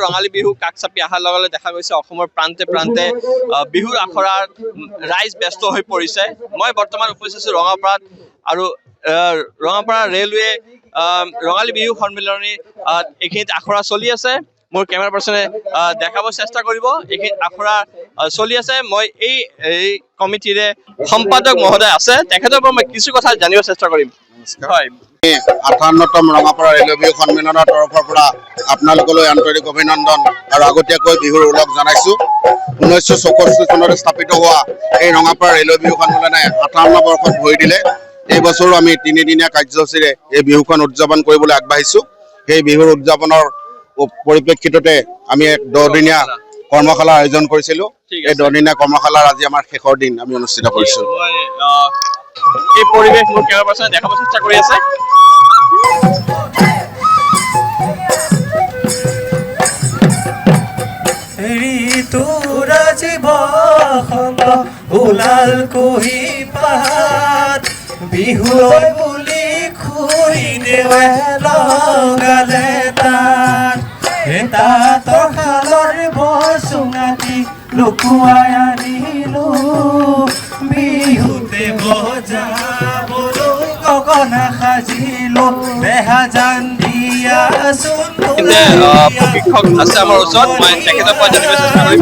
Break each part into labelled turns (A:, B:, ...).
A: ৰঙালী বিহু কাষ চাপি অহাৰ লগে লগে দেখা গৈছে অসমৰ প্ৰান্তে প্ৰান্তে বিহুৰ আখৰাৰ ৰাইজ ব্যস্ত হৈ পৰিছে। মই বৰ্তমান উপস্থিত আছোঁ ৰঙাপাৰাত আৰু ৰঙাপাৰা ৰেলৱে ৰঙালী বিহু সন্মিলনী এইখিনিত আখৰা চলি আছে। মোৰ কেমেৰা পাৰ্চনে দেখাব চেষ্টা কৰিব। এইখিনিত আখৰা চলি আছে। মই এই কমিটিৰে সম্পাদক মহোদয় আছে, তেখেতৰ পৰা মই কিছু কথা জানিব চেষ্টা কৰিম। হয়,
B: 58তম ৰঙাপাৰা ৰেলৱে বিহু সন্মিলনৰ তৰফৰ পৰা আপোনালোকলৈ আন্তৰিক অভিনন্দন আৰু আগতীয়াকৈ বিহুৰ ওলগ জনাইছোঁ। 1964 চনতে স্থাপিত হোৱা এই ৰঙাপাৰা ৰেলৱে বিহু সন্মিলনে 58 বৰ্ষত ভৰি দিলে। এই বছৰো আমি তিনিদিনীয়া কাৰ্যসূচীৰে এই বিহুখন উদযাপন কৰিবলৈ আগবাঢ়িছোঁ। সেই বিহুৰ উদযাপনৰ পৰিপ্ৰেক্ষিততে আমি এক 10দিনীয়া কৰ্মশালাৰ আয়োজন কৰিছিলোঁ। এই 10দিনীয়া কৰ্মশালাৰ আজি আমাৰ শেষৰ দিন আমি অনুষ্ঠিত কৰিছোঁ।
A: এই পৰিৱেশ মোৰ কেমেৰা পাৰ্চনে দেখাব চেষ্টা কৰি আছে।
C: ওলাল কহি পাত বিহুলৈ বুলি খুই দেৱে লগালে তাঁতৰ শালৰ বচুঙাটি লুকুৱাই আনিলো বিহুতে বজাবলৈ গগনা সাজিলো দেহা জান দিয়াচোন।
A: প্ৰশিক্ষক আছে আমাৰ ওচৰত, মই তেখেতৰ পৰা জানিব চেষ্টা কৰিম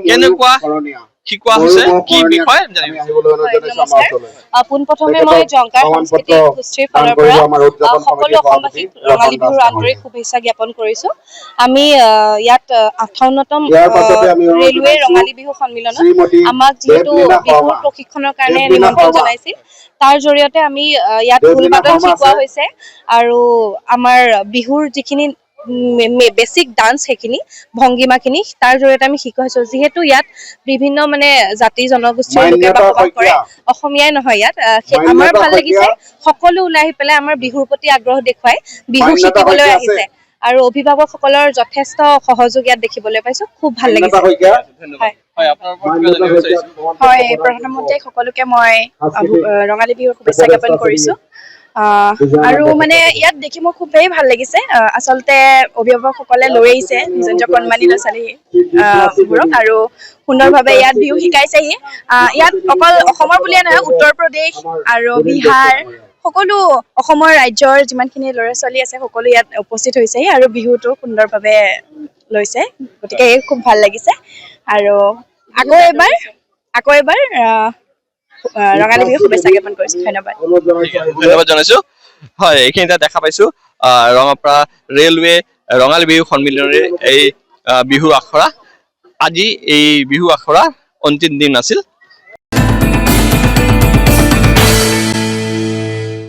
A: কেনেকুৱা শিকোৱা হৈছে, কি বিষয় জানিব।
D: নমস্কাৰ। পোনপ্ৰথমে মই জংকাৰ সাংস্কৃতিক গোষ্ঠীৰ ফালৰ পৰা সকলো অসমবাসীক ৰঙালী বিহুৰ আন্তৰিক শুভেচ্ছা জ্ঞাপন কৰিছো। আমি ইয়াত 58তম ৰেলৱে ৰঙালী বিহু সন্মিলনত আমাক যিহেতু বিহুৰ প্ৰশিক্ষণৰ কাৰণে নিমন্ত্ৰণ জনাইছিল, তাৰ জৰিয়তে আমি ইয়াত ঢোল বাদন শিকোৱা হৈছে আৰু আমাৰ বিহুৰ যিখিনি বেছিক ডান্স সেইখিনি ভংগীমাখিনি তাৰ জৰিয়তে আমি শিকাইছো। যিহেতু ইয়াত বিভিন্ন জাতি জনগোষ্ঠীৰ লোকে বসবাস কৰে, অসমীয়াই নহয় ইয়াত। আমাৰ ভাল লাগিছে, সকলো ওলাই আহি পেলাই আমাৰ বিহুৰ প্ৰতি আগ্ৰহ দেখুৱাই বিহু শিকিবলৈ আহিছে আৰু অভিভাৱকসকলৰ যথেষ্ট সহযোগ ইয়াত দেখিবলৈ পাইছো। খুব ভাল লাগিছে। হয়, প্ৰথমতে সকলোকে মই ৰঙালী বিহুৰ শুভেচ্ছা জ্ঞাপন কৰিছো। আৰু ইয়াত দেখি মোৰ খুবেই ভাল লাগিছে। আচলতে অভিভাৱকসকলে লৈ আহিছে নিজ নিজৰ কণমানি ল'ৰা ছোৱালীবোৰক আৰু সুন্দৰভাৱে ইয়াত বিহু শিকাইছেহি। ইয়াত অকল অসমৰ বুলিয়ে নহয়, উত্তৰ প্ৰদেশ আৰু বিহাৰ সকলো অসমৰ ৰাজ্যৰ যিমানখিনি ল'ৰা ছোৱালী আছে সকলো ইয়াত উপস্থিত হৈছেহি আৰু বিহুটো সুন্দৰভাৱে লৈছে। গতিকে খুব ভাল লাগিছে আৰু আকৌ এবাৰ ৰঙালী বিহু শুভেচ্ছা জ্ঞাপন কৰিছো। ধন্যবাদ
A: জনাইছো। হয়, এইখিনিতে দেখা পাইছো ৰঙাপাৰা ৰেলৱে ৰঙালী বিহু সন্মিলনীৰ এই বিহু আখৰা। আজি এই বিহু আখৰা অন্তিম দিন আছিল।